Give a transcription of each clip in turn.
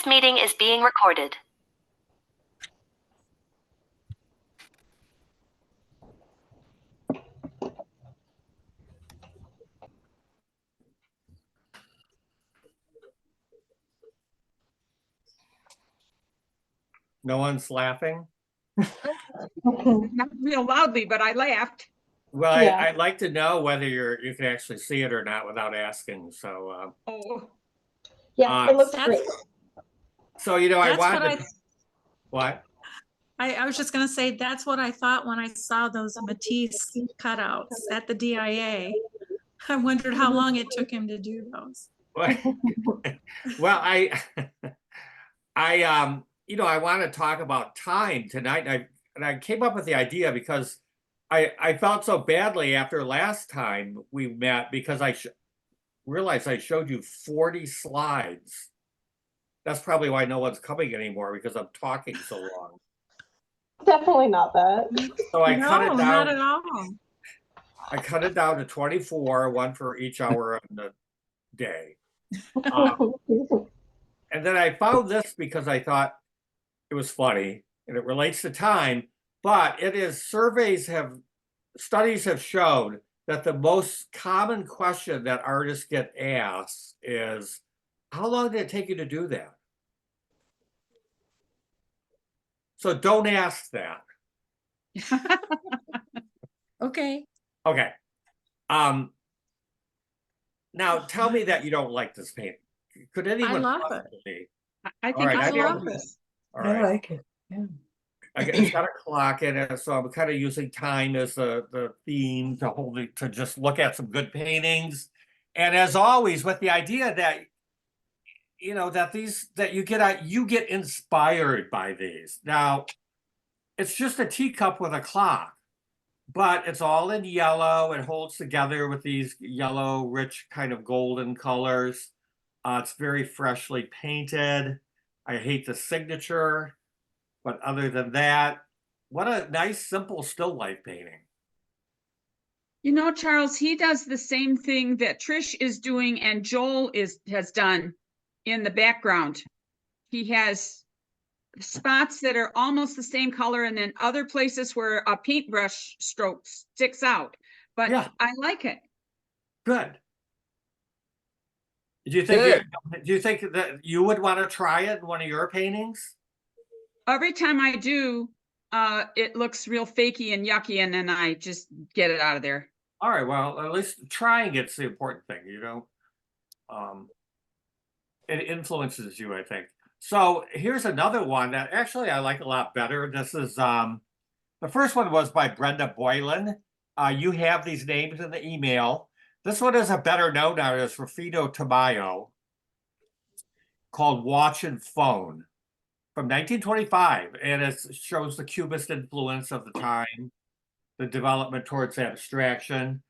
This meeting is being recorded. No one's laughing? Not real loudly, but I laughed. Well, Yeah. I'd like to know whether you can actually see it or not without asking. So, Oh, Yeah, it looks That's- great. so you know, I That's what wanted to, what? I was just gonna say, that's what I thought when I saw those Matisse cutouts at the DIA. I wondered how long it took him to do those. Well, you know, I want to talk about time tonight. And I came up with the idea because I felt so badly after last time we met because I realized I showed you 40 slides. That's probably why no one's coming anymore, because I'm talking so long. Definitely not that. So I cut it No, down. not at all. I cut it down to 24, one for each hour of the day. And then I found this because I thought it was funny and it relates to time, but it is studies have shown that the most common question that artists get asked is, how long did it take you to do that? So don't ask that. Okay. Okay. Now tell me that you don't like this painting. Could anyone love it. possibly? I All think right, I it's love gorgeous. All I right. like it. Yeah. It's got a clock in it, so I'm kind of using time as the theme to hold it, to just look at some good paintings. And as always, with the idea that you know that you get inspired by these. Now, it's just a teacup with a clock, but it's all in yellow. It holds together with these yellow, rich kind of golden colors. It's very freshly painted. I hate the signature, but other than that, what a nice, simple still life painting. You know, Charles, he does the same thing that Trish is doing and Joel has done in the background. He has spots that are almost the same color and then other places where a paintbrush stroke sticks out. But Yeah. I like it. Good. Do you think that you would want to try it in one of your paintings? Every time I do, it looks real fakey and yucky, and then I just get it out of there. All right, well, at least trying it's the important thing, you know. It influences you, I think. So here's another one that actually I like a lot better. This is the first one was by Brenda Boylan. You have these names in the email. This one is a better known artist, Rufino Tamayo, called Watch and Phone from 1925. And it shows the Cubist influence of the time, the development towards abstraction.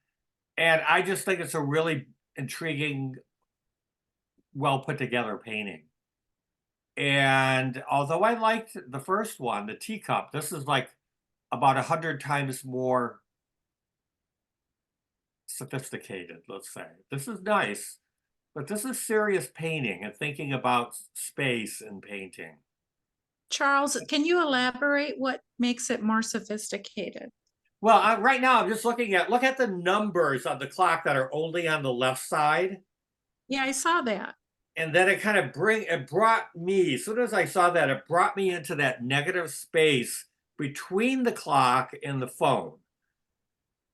And I just think it's a really intriguing, well put together painting. And although I liked the first one, the teacup, this is like about 100 times more sophisticated, let's say. This is nice, but this is serious painting and thinking about space and painting. Charles, can you elaborate what makes it more sophisticated? Well, right now I'm just look at the numbers on the clock that are only on the left side. Yeah, I saw that. And then it brought me, as soon as I saw that, it brought me into that negative space between the clock and the phone.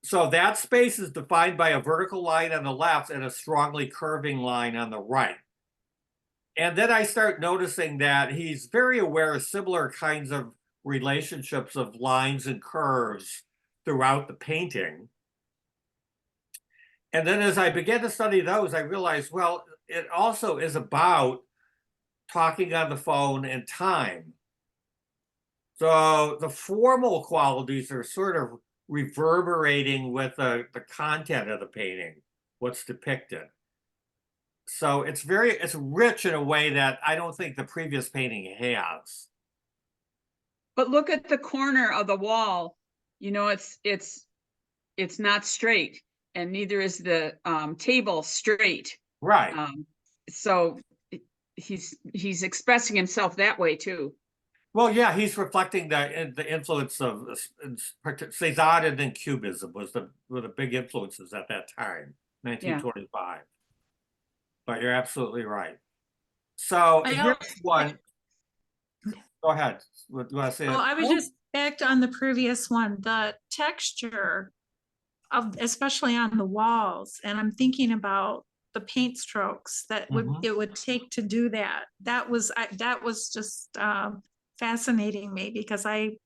So that space is defined by a vertical line on the left and a strongly curving line on the right. And then I start noticing that he's very aware of similar kinds of relationships of lines and curves throughout the painting. And then as I began to study those, I realized, well, it also is about talking on the phone and time. So the formal qualities are sort of reverberating with the content of the painting, what's depicted. So it's rich in a way that I don't think the previous painting has. But look at the corner of the wall. You know, it's not straight, and neither is the table straight. Right. So he's expressing himself that way too. Well, yeah, he's reflecting the influence of Cezanne, and then Cubism were the big influences at that time, 1925. But you're absolutely right. So I here's al- one. Go ahead. What do you want to say? Oh, I was just back on the previous one, the texture of, especially on the walls, and I'm thinking about the paint strokes that Mhm. it would take to do that. That was just fascinating me because I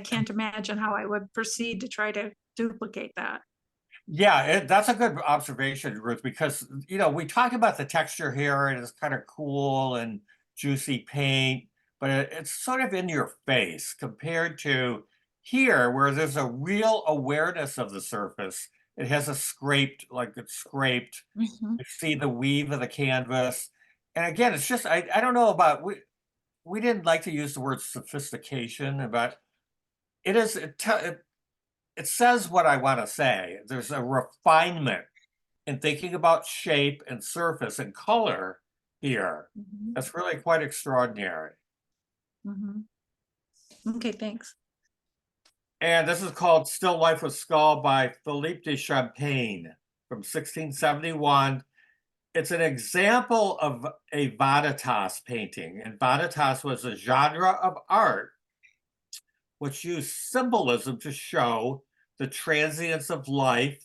can't imagine how I would proceed to try to duplicate that. Yeah, that's a good observation, Ruth, because we talk about the texture here and it's kind of cool and juicy paint, but it's sort of in your face compared to here, where there's a real awareness of the surface. It has a scraped, like it's scraped. Mhm. You see the weave of the canvas. And again, it's just I don't know about we didn't like to use the word sophistication, but it is it says what I want to say. There's a refinement in thinking about shape and surface and color here. Mhm. That's really quite extraordinary. Mhm. Okay, thanks. And this is called Still Life with Skull by Philippe de Champagne from 1671. It's an example of a vanitas painting, and vanitas was a genre of art which used symbolism to show the transience of life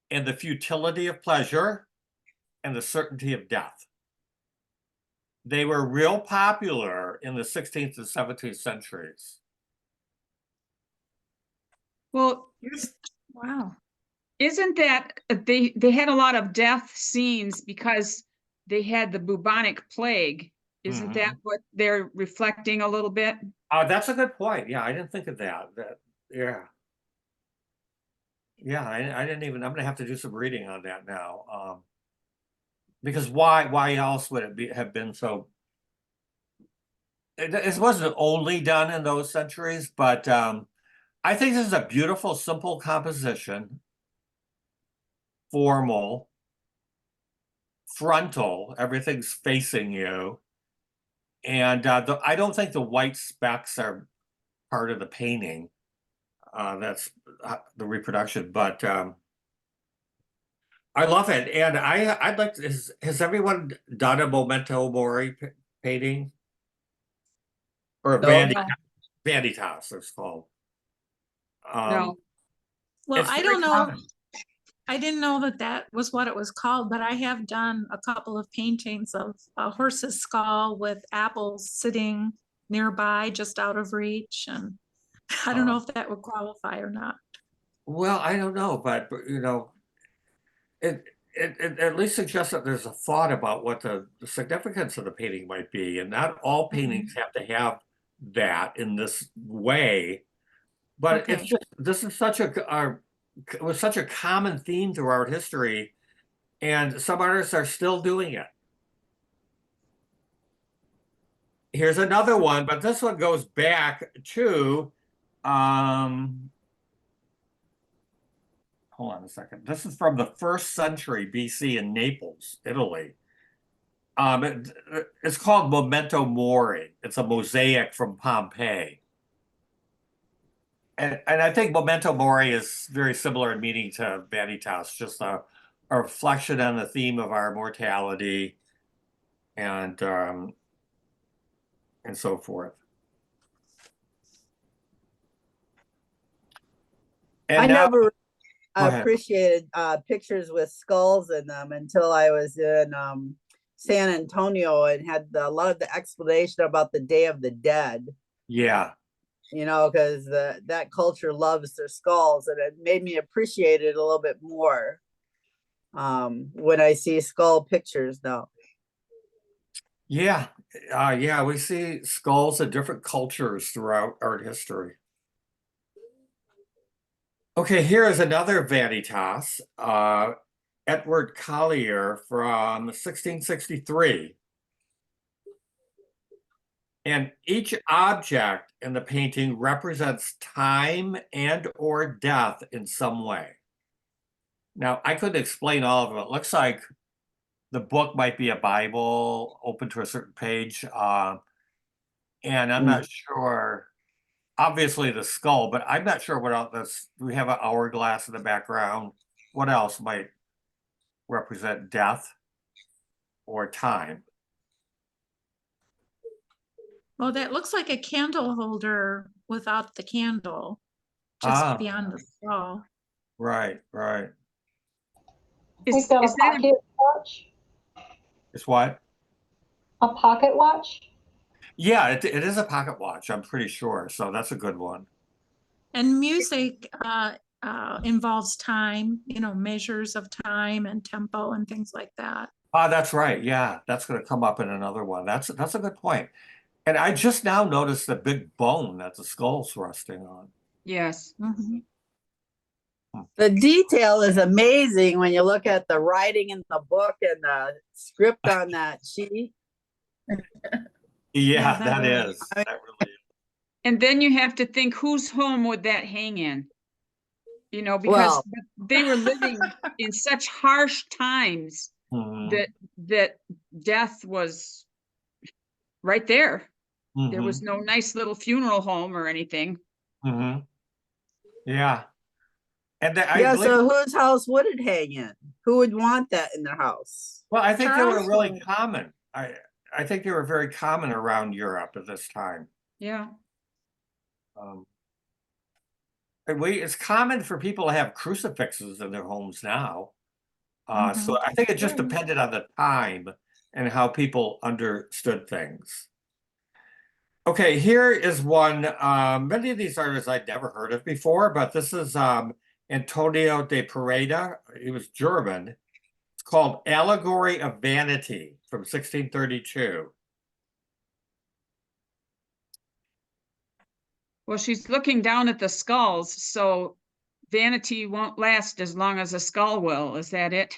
and the futility of pleasure and the certainty of death. They were real popular in the 16th and 17th centuries. Well, Wow. isn't that they had a lot of death scenes because they had the bubonic plague? Isn't that what they're reflecting a little bit? That's a good point. Yeah, I didn't think of that. Yeah. Yeah, I didn't even, I'm gonna have to do some reading on that now. Because why else would it have been so? It wasn't only done in those centuries, but I think this is a beautiful, simple composition, formal, frontal, everything's facing you. And I don't think the white specks are part of the painting. That's the reproduction, but I love it. And I'd like to, has everyone done a Memento Mori painting? Or a No. Vanitas, it's called. No. Well, It's I very don't know. common. I didn't know that that was what it was called, but I have done a couple of paintings of a horse's skull with apples sitting nearby, just out of reach. And I don't know if that would qualify or not. Well, I don't know, but it at least suggests that there's a thought about what the significance of the painting might be, and not all paintings have to have that in this way. But it's Okay. just this is such it was such a common theme throughout history, and some artists are still doing it. Here's another one, but this one goes back to hold on a second. This is from the 1st century BC in Naples, Italy. It's called Memento Mori. It's a mosaic from Pompeii. And I think Memento Mori is very similar in meaning to Vanitas, just a reflection on the theme of our mortality and so forth. And I now, never go ahead. appreciated pictures with skulls in them until I was in San Antonio and had a lot of the explanation about the Day of the Dead. Yeah. Because that culture loves their skulls, and it made me appreciate it a little bit more when I see skull pictures now. Yeah. Yeah, we see skulls in different cultures throughout art history. Okay, here is another Vanitas, Edward Collier from 1663. And each object in the painting represents time and or death in some way. Now, I couldn't explain all of them. It looks like the book might be a Bible open to a certain page. And I'm not sure, obviously the skull, but I'm not sure what else. We have an hourglass in the background. What else might represent death or time? Well, that looks like a candle holder without the candle, just Ah. beyond the skull. Right. Is, We've got a is that, pocket watch. It's what? A pocket watch. Yeah, it is a pocket watch, I'm pretty sure. So that's a good one. And music involves time, measures of time and tempo and things like that. Ah, that's right. Yeah, that's going to come up in another one. That's a good point. And I just now noticed the big bone that the skull's resting on. yes. Mhm. The detail is amazing when you look at the writing in the book and the script on that sheet. Yeah, that that is. is. That really is. And then you have to think, whose home would that hang in? Because Well- they were living in such harsh times Mhm, that death was right there. There mhm, was no nice little funeral home or anything. mhm. Yeah. And I Yeah, believe, so whose house would it hang in? Who would want that in their house? well, I think they were Charles really would. common. I think they were very common around Europe at this time. Yeah. Um, and it's common for people to have crucifixes in their homes now. So I think it just Sure. depended on the time and how people understood things. Okay, here is one. Many of these artists I'd never heard of before, but this is Antonio de Pareda. He was German. It's called Allegory of Vanity from 1632. Well, she's looking down at the skulls, so vanity won't last as long as a skull will. Is that it?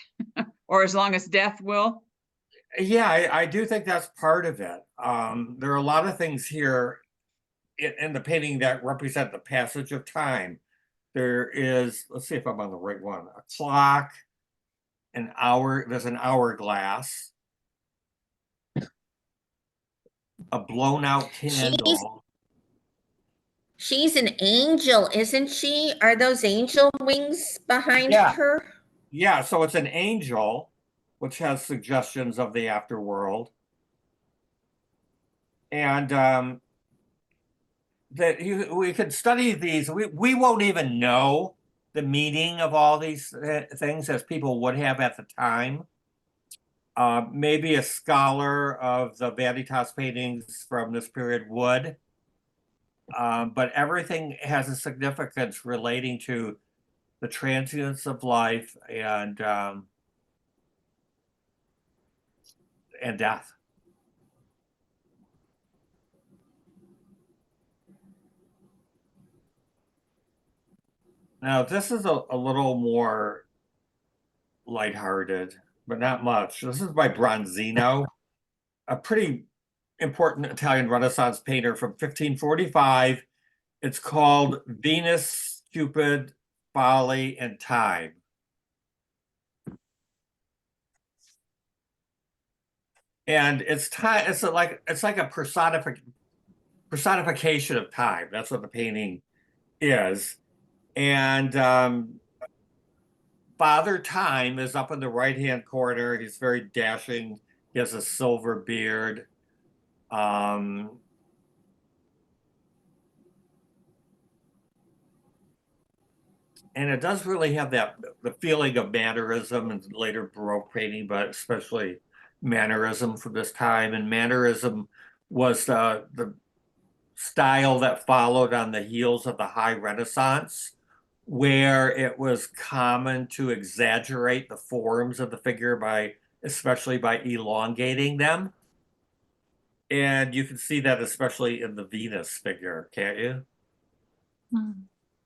Or as long as death will? Yeah, I do think that's part of it. There are a lot of things here in the painting that represent the passage of time. There is, let's see if I'm on the right one, a clock, an hour, there's an hourglass, a blown out candle. She's an angel, isn't she? Are those angel wings behind Yeah. her? Yeah, so it's an angel, which has suggestions of the afterworld. And we could study these. We won't even know the meaning of all these things as people would have at the time. Maybe a scholar of the Vanitas paintings from this period would. But everything has a significance relating to the transience of life and death. Now, this is a little more lighthearted, but not much. This is by Bronzino, a pretty important Italian Renaissance painter from 1545. It's called Venus, Cupid, Folly, and Time. And it's time. It's like a personification of time. That's what the painting is. And Father Time is up in the right-hand corner. He's very dashing. He has a silver beard. And it does really have the feeling of mannerism and later Baroque painting, but especially mannerism from this time. And mannerism was the style that followed on the heels of the High Renaissance, where it was common to exaggerate the forms of the figure especially by elongating them. And you can see that especially in the Venus figure, can't you? Mm.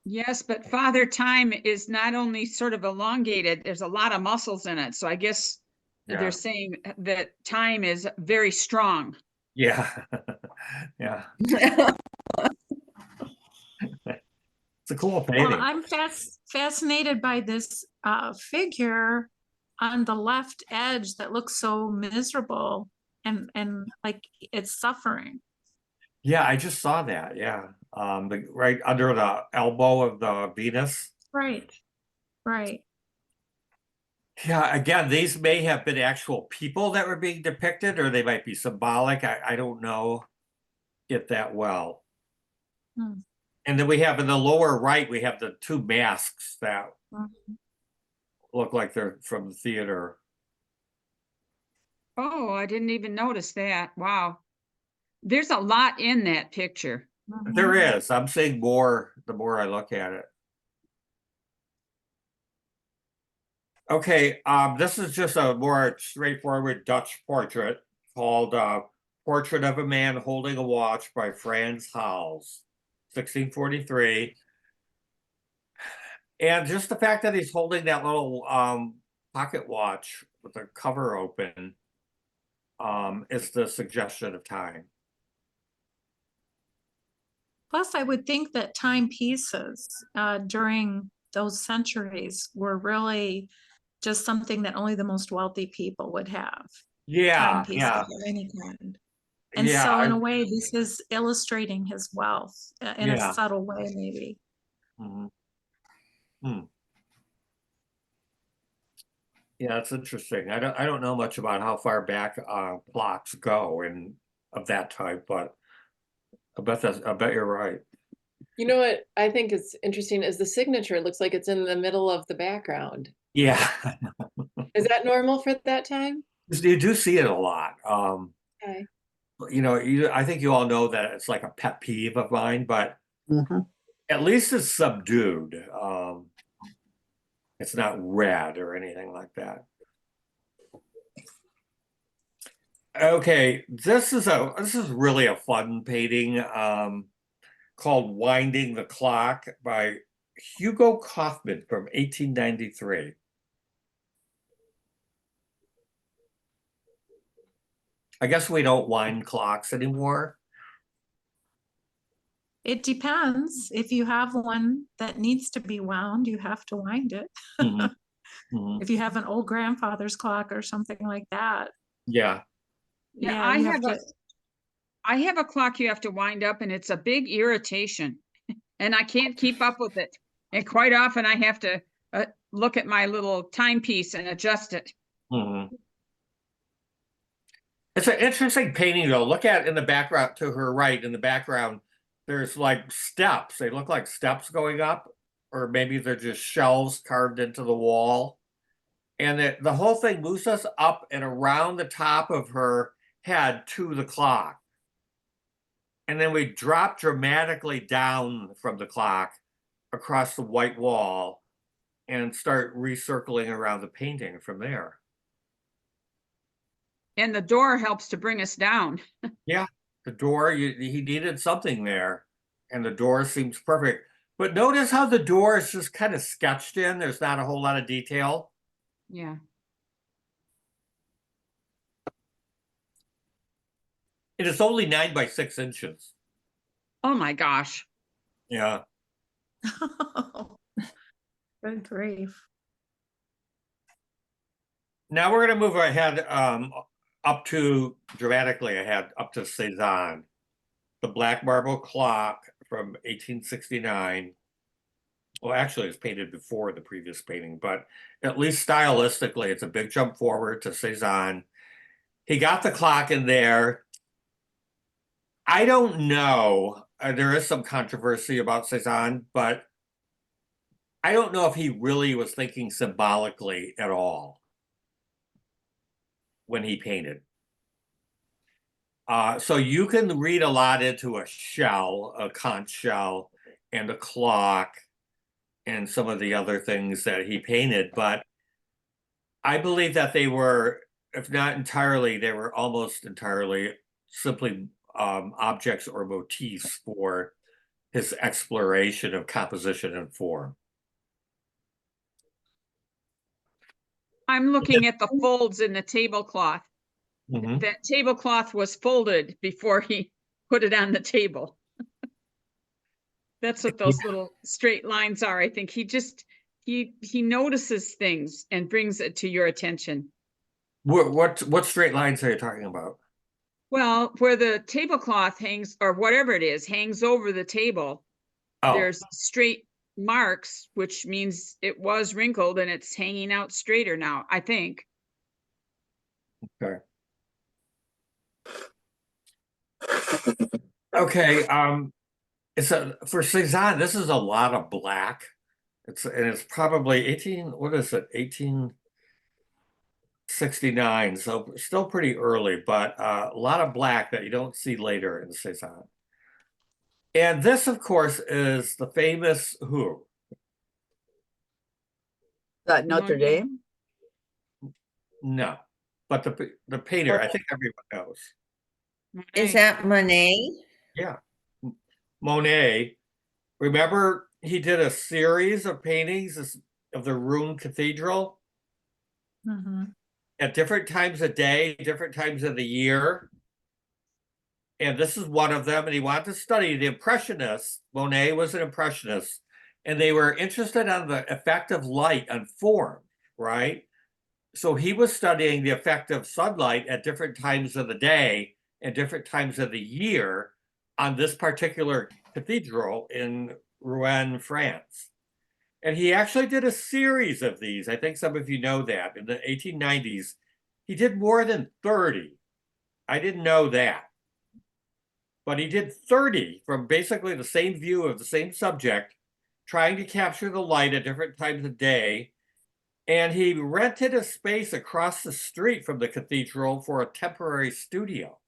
Yes, but Father Time is not only sort of elongated, there's a lot of muscles in it. So I guess Yeah. they're saying that time is very strong. Yeah. Yeah. It's a cool painting. Well, I'm fascinated by this figure on the left edge that looks so miserable and like it's suffering. Yeah, I just saw that. Yeah. Right under the elbow of the Venus. Right. Right. Yeah, again, these may have been actual people that were being depicted, or they might be symbolic. I don't know it that well. Hmm. And then we have in the lower right, we have the two masks that Mhm. look like they're from the theater. Oh, I didn't even notice that. Wow. There's a lot in that picture. There Mhm. is. I'm seeing more the more I look at it. Okay, this is just a more straightforward Dutch portrait called Portrait of a Man Holding a Watch by Frans Hals, 1643. And just the fact that he's holding that little pocket watch with the cover open is the suggestion of time. Plus, I would think that timepieces during those centuries were really just something that only the most wealthy people would have. Yeah, Timepieces yeah, of any kind. And yeah, so in a way, this is illustrating his wealth in a Yeah. subtle way, maybe. Mhm. Hmm. Yeah, that's interesting. I don't know much about how far back clocks go and of that type, but I bet you're right. You know what I think is interesting is the signature. It looks like it's in the middle of the background. Yeah, Is that normal for that time? you do see it a lot. Okay. You know, I think you all know that it's like a pet peeve of mine, but Mhm. at least it's subdued. It's not red or anything like that. Okay, this is really a fun painting called Winding the Clock by Hugo Kaufman from 1893. I guess we don't wind clocks anymore. It depends. If you have one that needs to be wound, you have to wind it. Mhm. Mhm. If you have an old grandfather's clock or something like that, Yeah. Yeah, yeah, I you have I have a clock you have to wind up and it's a big irritation and I can't keep up with it. And quite often I have to look at my little timepiece and adjust it. Mhm. It's an interesting painting though. Look at in the background to her right in the background, there's like steps. They look like steps going up, or maybe they're just shelves carved into the wall. And the whole thing moves us up and around the top of her head to the clock. And then we drop dramatically down from the clock across the white wall and start recircling around the painting from there. And the door helps to bring us down. Yeah, the door, he needed something there, and the door seems perfect. But notice how the door is just kind of sketched in. There's not a whole lot of detail. Yeah. It is only 9 by 6 inches. Oh my gosh. Yeah. good grief. Now we're going to move ahead dramatically ahead up to Cézanne. The black marble clock from 1869. Well, actually, it's painted before the previous painting, but at least stylistically, it's a big jump forward to Cézanne. He got the clock in there. I don't know. There is some controversy about Cézanne, but I don't know if he really was thinking symbolically at all when he painted. So you can read a lot into a shell, a conch shell, and a clock, and some of the other things that he painted, but I believe that they were, if not entirely, they were almost entirely simply objects or motifs for his exploration of composition and form. I'm looking at the folds in the tablecloth. Mhm. That tablecloth was folded before he put it on the table. That's what those little straight lines are. I think he he notices things and brings it to your attention. What straight lines are you talking about? Well, where the tablecloth hangs, or whatever it is, hangs over the table, Oh, there's straight marks, which means it was wrinkled and it's hanging out straighter now, I think. okay. Okay, it's for Cezanne, this is a lot of black. It's probably 18, what is it, 1869, so still pretty early, but a lot of black that you don't see later in Cezanne. And this, of course, is the famous who? That Notre Monet. Dame? No, but the painter, I think everyone knows. Is Monet. that Monet? Yeah. Monet, remember he did a series of paintings of the Rouen Cathedral Mhm. at different times of day, different times of the year. And this is one of them. And he wanted to study the Impressionists. Monet was an Impressionist, and they were interested on the effect of light on form, right? So he was studying the effect of sunlight at different times of the day and different times of the year on this particular cathedral in Rouen, France. And he actually did a series of these. I think some of you know that in the 1890s. He did more than 30. I didn't know that. But he did 30 from basically the same view of the same subject, trying to capture the light at different times of day. And he rented a space across the street from the cathedral for a temporary studio.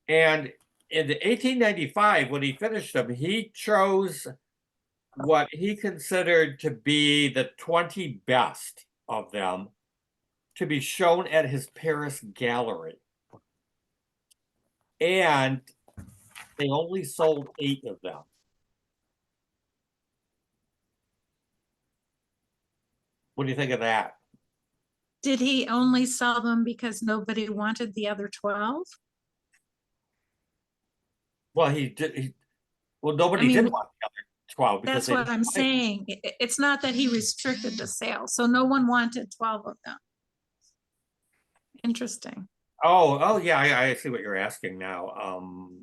And in 1895, when he finished them, he chose what he considered to be the 20 best of them to be shown at his Paris gallery. And they only sold 8 of them. What do you think of that? Did he only sell them because nobody wanted the other 12? Well, nobody mean, did want the other 12 because That's they what didn't I'm buy it. saying. It's not that he restricted the sale, so no one wanted 12 of them. Interesting. Oh, yeah, I see what you're asking now.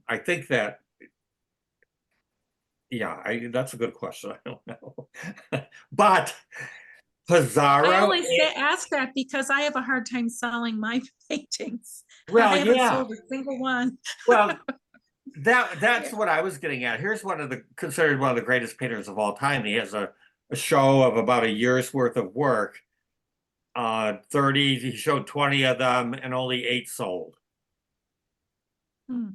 I think that, yeah, that's a good question. I don't know. But Pizarro, I only ask that because I have a hard time selling my paintings. well, I haven't yeah, sold a single one. well, that's what I was getting at. Here's considered one of the greatest painters of all time. He has a show of about a year's worth of work. 30, he showed 20 of them and only 8 sold. Hmm.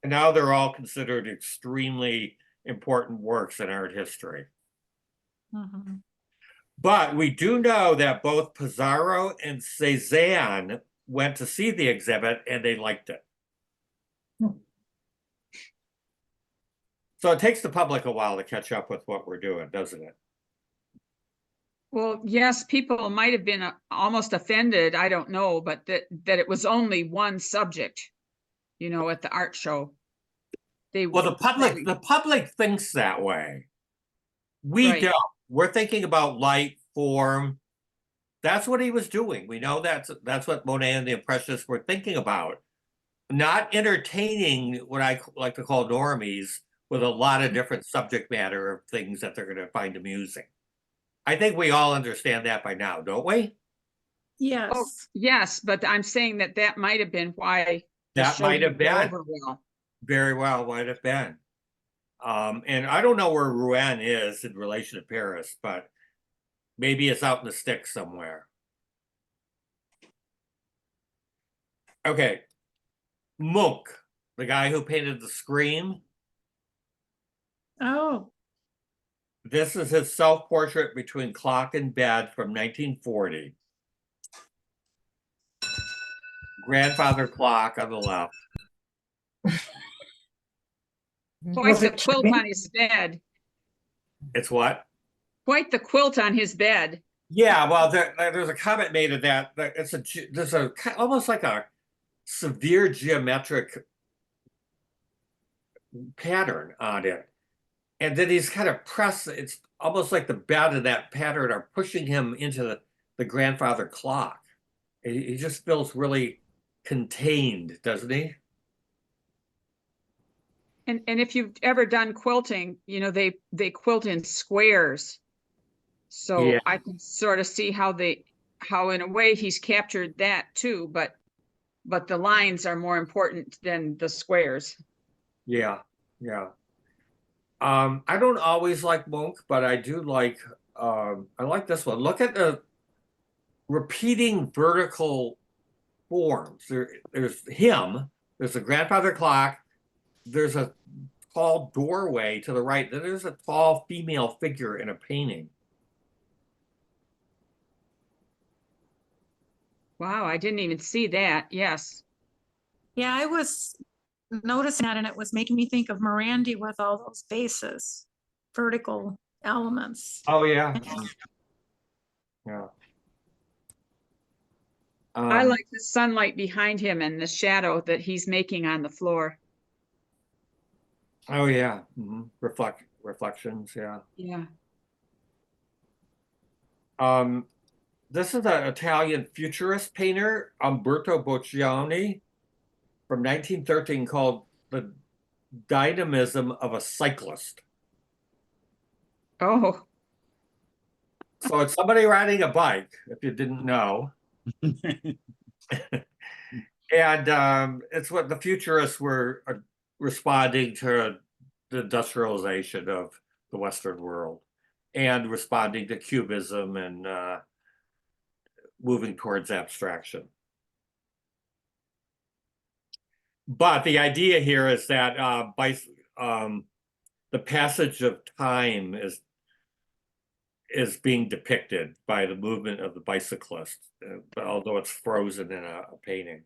And now they're all considered extremely important works in art history. Mhm. But we do know that both Pizarro and Cezanne went to see the exhibit and they liked it. So it takes the public a while to catch up with what we're doing, doesn't it? Well, yes, people might have been almost offended, I don't know, but that it was only one subject, at the art show. Well, the public thinks that way. We Right. don't. We're thinking about light, form. That's what he was doing. We know that's what Monet and the Impressionists were thinking about. Not entertaining what I like to call normies with a lot of different subject matter of things that they're going to find amusing. I think we all understand that by now, don't we? Yes. Oh, yes, but I'm saying that might have been why. the That show might have didn't go been. over well. Very well might have been. And I don't know where Rouen is in relation to Paris, but maybe it's out in the sticks somewhere. Okay. Munch, the guy who painted the Scream. Oh, This is his self-portrait between clock and bed from 1940. Grandfather clock on the left. Quite the quilt on his bed. It's what? Quite the quilt on his bed. Yeah, well, there's a comment made of that. There's almost like a severe geometric pattern on it. And then he's kind of pressed, it's almost like the bed and that pattern are pushing him into the grandfather clock. He just feels really contained, doesn't he? And if you've ever done quilting, you know, they quilt in squares. So Yeah. I can sort of see how in a way he's captured that too, but the lines are more important than the squares. Yeah, yeah. I don't always like Munch, but I do like I like this one. Look at the repeating vertical forms. There's him, there's a grandfather clock, there's a tall doorway to the right, then there's a tall female figure in a painting. Wow, I didn't even see that. Yes. Yeah, I was noticing that and it was making me think of Morandi with all those bases, vertical elements. Oh yeah. Yeah. I like the sunlight behind him and the shadow that he's making on the floor. Oh yeah. Reflections, yeah. Yeah. This is an Italian futurist painter, Umberto Boccioni, from 1913, called The Dynamism of a Cyclist. Oh, So it's somebody riding a bike, if you didn't know. And it's what the futurists were responding to the industrialization of the Western world and responding to Cubism and moving towards abstraction. But the idea here is that the passage of time is being depicted by the movement of the bicyclist, although it's frozen in a painting.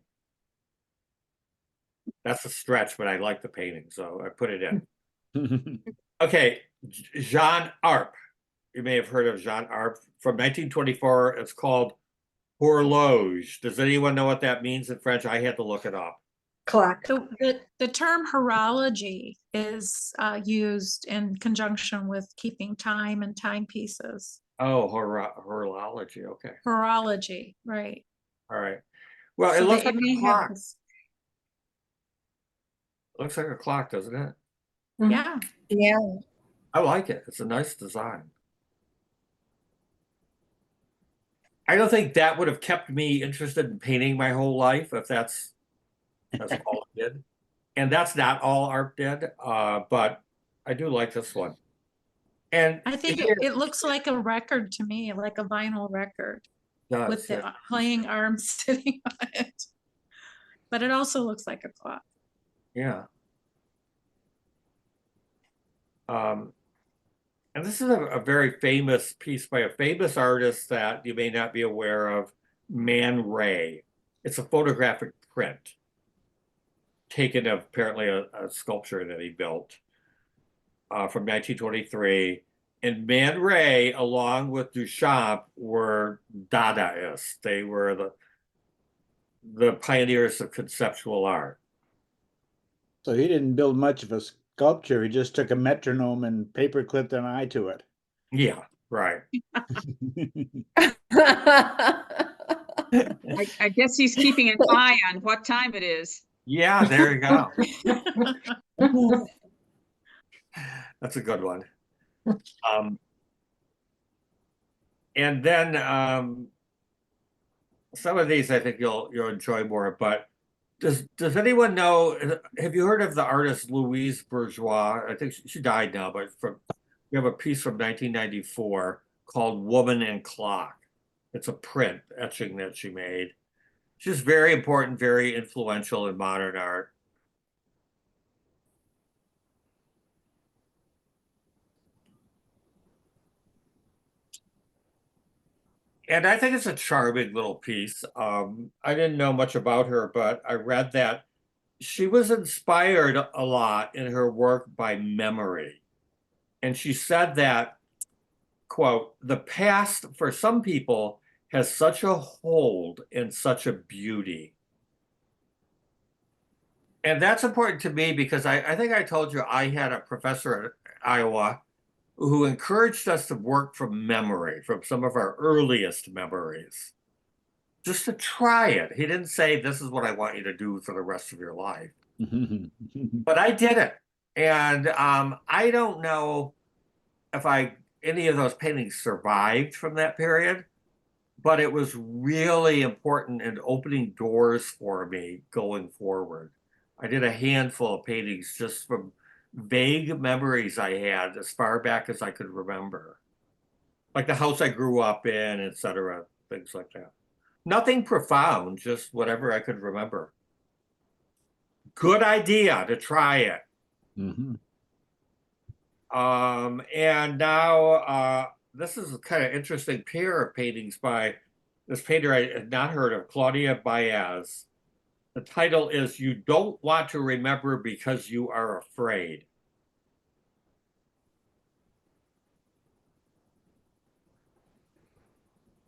That's a stretch, but I like the painting, so I put it in. Okay, Jean Arp. You may have heard of Jean Arp from 1924. It's called Horloge. Does anyone know what that means in French? I had to look it up. Clock. The term horology is used in conjunction with keeping time and timepieces. Oh, horology. Okay. Horology, right. All right. Well, it So looks they like may a have clock. this- Looks like a clock, doesn't it? Yeah, Yeah. I like it. It's a nice design. I don't think that would have kept me interested in painting my whole life if that's all it did. And that's not all Arp did, but I do like this one. And I think here it looks like a record to me, like a vinyl record it does, with the yeah. playing arms sitting on it. But it also looks like a clock. Yeah. And this is a very famous piece by a famous artist that you may not be aware of, Man Ray. It's a photographic print taken of apparently a sculpture that he built from 1923. And Man Ray, along with Duchamp, were Dadaists. They were the pioneers of conceptual art. So he didn't build much of a sculpture. He just took a metronome and paper clipped an eye to it. Yeah, right. I guess he's keeping an eye on what time it is. Yeah, there you go. That's a good one. And then some of these I think you'll enjoy more, but does anyone know, have you heard of the artist Louise Bourgeois? I think she died now, but we have a piece from 1994 called Woman and Clock. It's a print etching that she made. She's very important, very influential in modern art. And I think it's a charming little piece. I didn't know much about her, but I read that she was inspired a lot in her work by memory. And she said that, quote, the past for some people has such a hold and such a beauty. And that's important to me because I think I told you I had a professor Iowa, who encouraged us to work from memory, from some of our earliest memories, just to try it. He didn't say, this is what I want you to do for the rest of your life. But I did it. And I don't know if any of those paintings survived from that period, but it was really important in opening doors for me going forward. I did a handful of paintings just from vague memories I had as far back as I could remember. Like the house I grew up in, etc., things like that. Nothing profound, just whatever I could remember. Good idea to try it. Mhm. And now this is a kind of interesting pair of paintings by this painter I had not heard of, Claudia Baez. The title is You Don't Want to Remember Because You Are Afraid.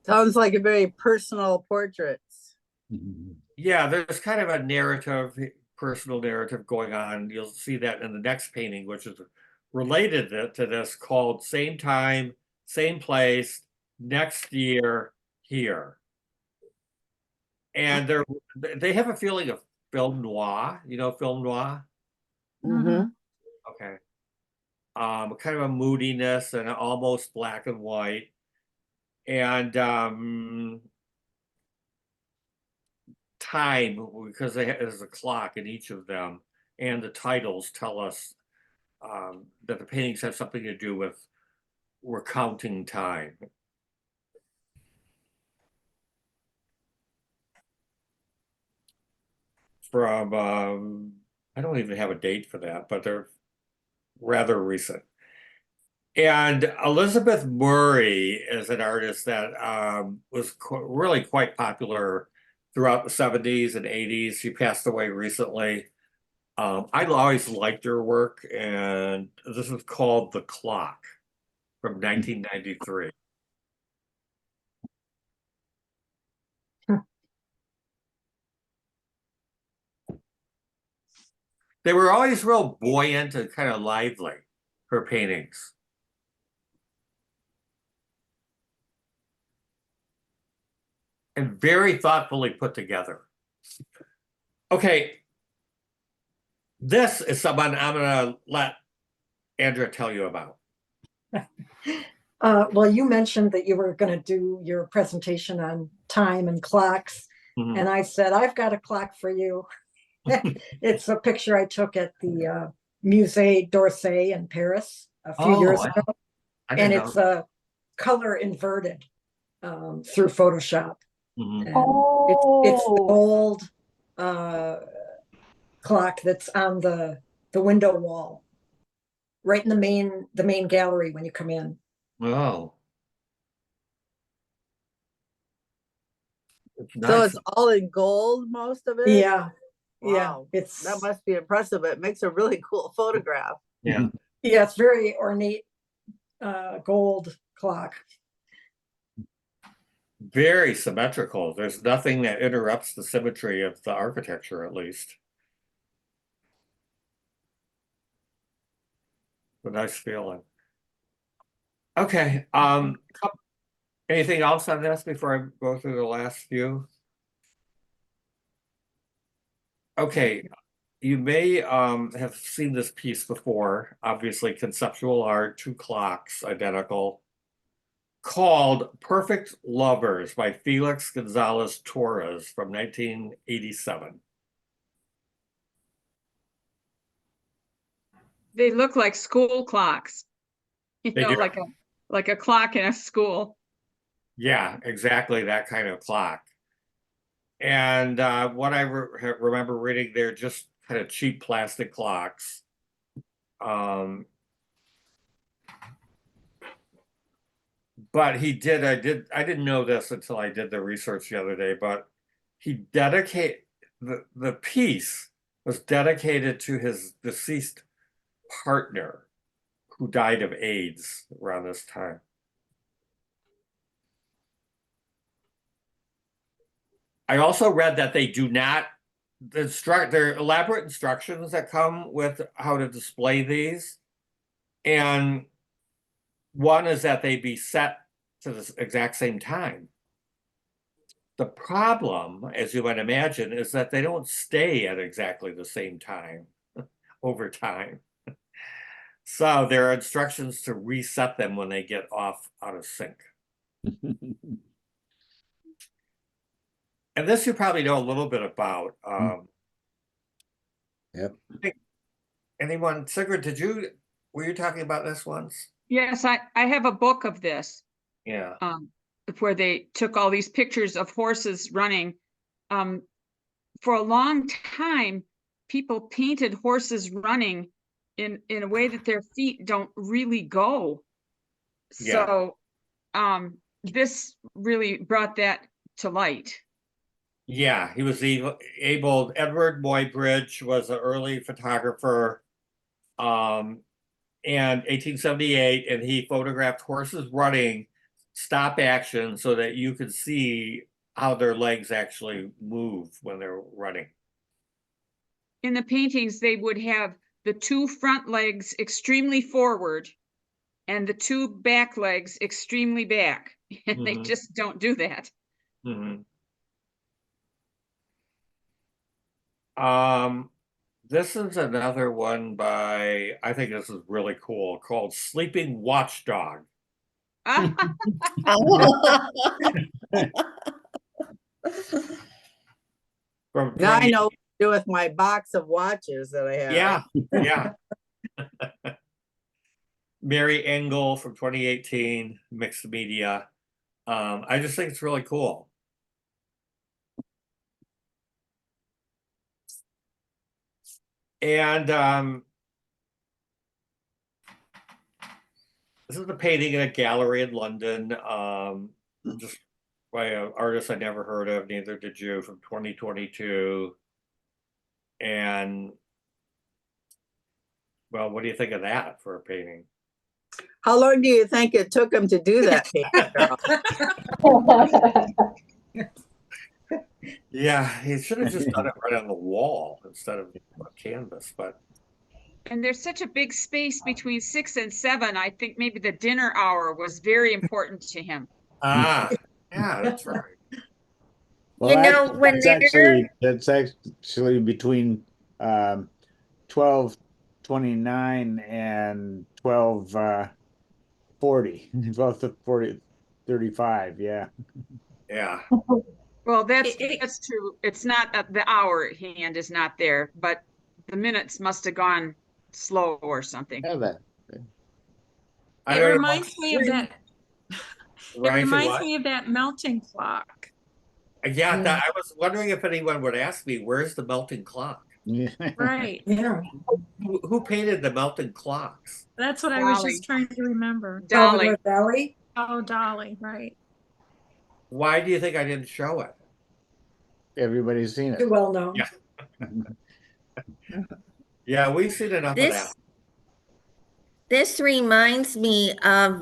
Sounds like a very personal portraits. Mhm. Yeah, there's kind of a narrative, personal narrative going on. You'll see that in the next painting, which is related to this, called Same Time, Same Place, Next Year, Here. And they have a feeling of film noir. You know film noir? Mm-hmm. Okay. Kind of a moodiness and almost black and white. And time, because there's a clock in each of them, and the titles tell us that the paintings have something to do with recounting time. From I don't even have a date for that, but they're rather recent. And Elizabeth Murray is an artist that was really quite popular throughout the 70s and 80s. She passed away recently. I always liked her work, and this is called The Clock from 1993. They were always real buoyant and kind of lively, her paintings. And very thoughtfully put together. Okay. This is someone I'm going to let Andrea tell you about. Well, you mentioned that you were going to do your presentation on time and clocks. Mhm. And I said, I've got a clock for you. It's a picture I took at the Musée d'Orsay in Paris a few years ago. I And didn't it's a color inverted through Photoshop. know. And it's the Oh, old clock that's on the window wall, right in the main gallery when you come in. Oh. It's So nice. it's all in gold, most of it? Yeah, yeah, Wow. it's That must be impressive. It makes a really cool photograph. Yeah. yeah, it's very ornate gold clock. Very symmetrical. There's nothing that interrupts the symmetry of the architecture, at least. A nice feeling. Okay. Anything else on this before I go through the last few? Okay. You may have seen this piece before. Obviously, conceptual art, two clocks, identical, called Perfect Lovers by Felix Gonzalez Torres from 1987. They look like school clocks. You They know, do. like a clock in a school. Yeah, exactly that kind of clock. And what I remember reading, they're just kind of cheap plastic clocks. But he did, I didn't know this until I did the research the other day, but he dedicated, the piece was dedicated to his deceased partner who died of AIDS around this time. I also read that they do not there are elaborate instructions that come with how to display these, And one is that they be set to the exact same time. The problem, as you might imagine, is that they don't stay at exactly the same time over time. So there are instructions to reset them when they get off out of sync. And this you probably know a little bit about. Yep. Anyone, Sigrid, were you talking about this once? Yes, I have a book of this, Yeah. where they took all these pictures of horses running. For a long time, people painted horses running in a way that their feet don't really go. Yeah. So, this really brought that to light. Yeah, he was able. Edward Muybridge was an early photographer, and 1878, and he photographed horses running, stop action, so that you could see how their legs actually move when they're running. In the paintings, they would have the two front legs extremely forward and the two back legs extremely back. And they Mhm. just don't do that. Mhm. This is another one by, I think this is really cool, called Sleeping Watchdog. From Now I 20 know what to do with my box of watches that I have. Yeah, yeah. Mary Engel from 2018, Mixed Media. I just think it's really cool. And this is a painting in a gallery in London, just by an artist I never heard of, neither did you, from 2022. And well, what do you think of that for a painting? How long do you think it took him to do that painting, Charles? Yeah, he should have just done it right on the wall instead of on canvas, but And there's such a big space between 6 and 7. I think maybe the dinner hour was very important to him. yeah, that's right. You know, when that's actually between 12:29 and 12:40, 12:35, yeah. Yeah. Well, that's It- that's true. It's not the hour hand is not there, but the minutes must have gone slow or something. Yeah, that. I It don't know, reminds me of that, it right, reminds what? me of that melting clock. Yeah, I was wondering if anyone would ask me, where's the melting clock? Yeah. Right. Yeah. Who painted the melting clocks? That's what I was Dolly. just trying to remember. Dolly. Salvador Dali. Oh, Dolly, right. Why do you think I didn't show it? Everybody's seen Too it. well known. Yeah. Yeah, we've seen enough of that. This reminds me of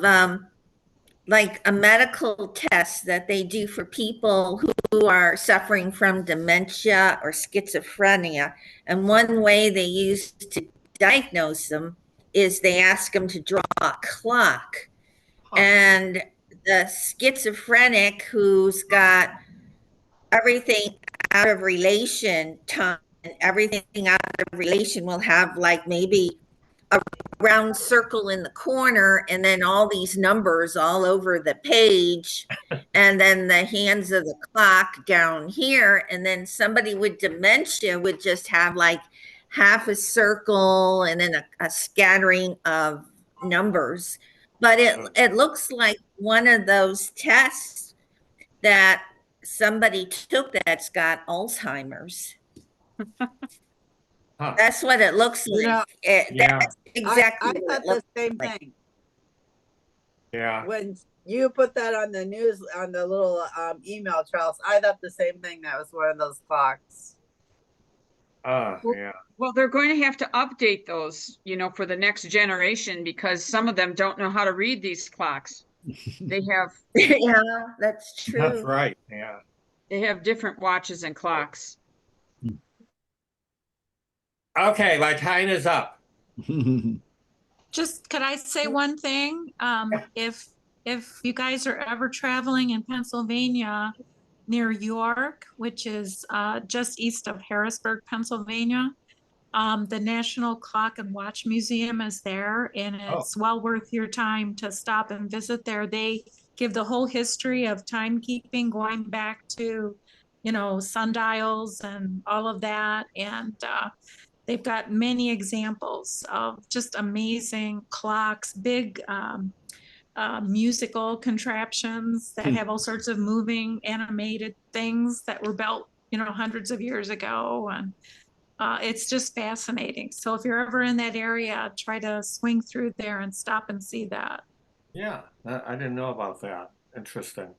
like a medical test that they do for people who are suffering from dementia or schizophrenia. And one way they use to diagnose them is they ask them to draw a clock. And the schizophrenic who's got everything out of relation time, everything out of relation will have like maybe a round circle in the corner and then all these numbers all over the page and then the hands of the clock down here. And then somebody with dementia would just have like half a circle and then a scattering of numbers. But it looks like one of those tests that somebody took that's got Alzheimer's. Huh. That's what it looks like. You know, That's exactly I what thought it looks the same like. thing. Yeah. When you put that on the news, on the little email, Charles, I thought the same thing. That was one of those clocks. Yeah. Well, they're going to have to update those, for the next generation because some of them don't know how to read these clocks. They have Yeah, that's true. That's right. Yeah. they have different watches and clocks. Okay, my time is up. Just, could I say one thing? If you guys are ever traveling in Pennsylvania near York, which is just east of Harrisburg, Pennsylvania, the National Clock and Watch Museum is there, and it's well worth your time to stop and visit there. They give the whole history of timekeeping going back to, you know, sundials and all of that. And they've got many examples of just amazing clocks, big musical contraptions that have all sorts of moving animated things that were built, you know, hundreds of years ago. And it's just fascinating. So if you're ever in that area, try to swing through there and stop and see that. Yeah, I didn't know about that. Interesting.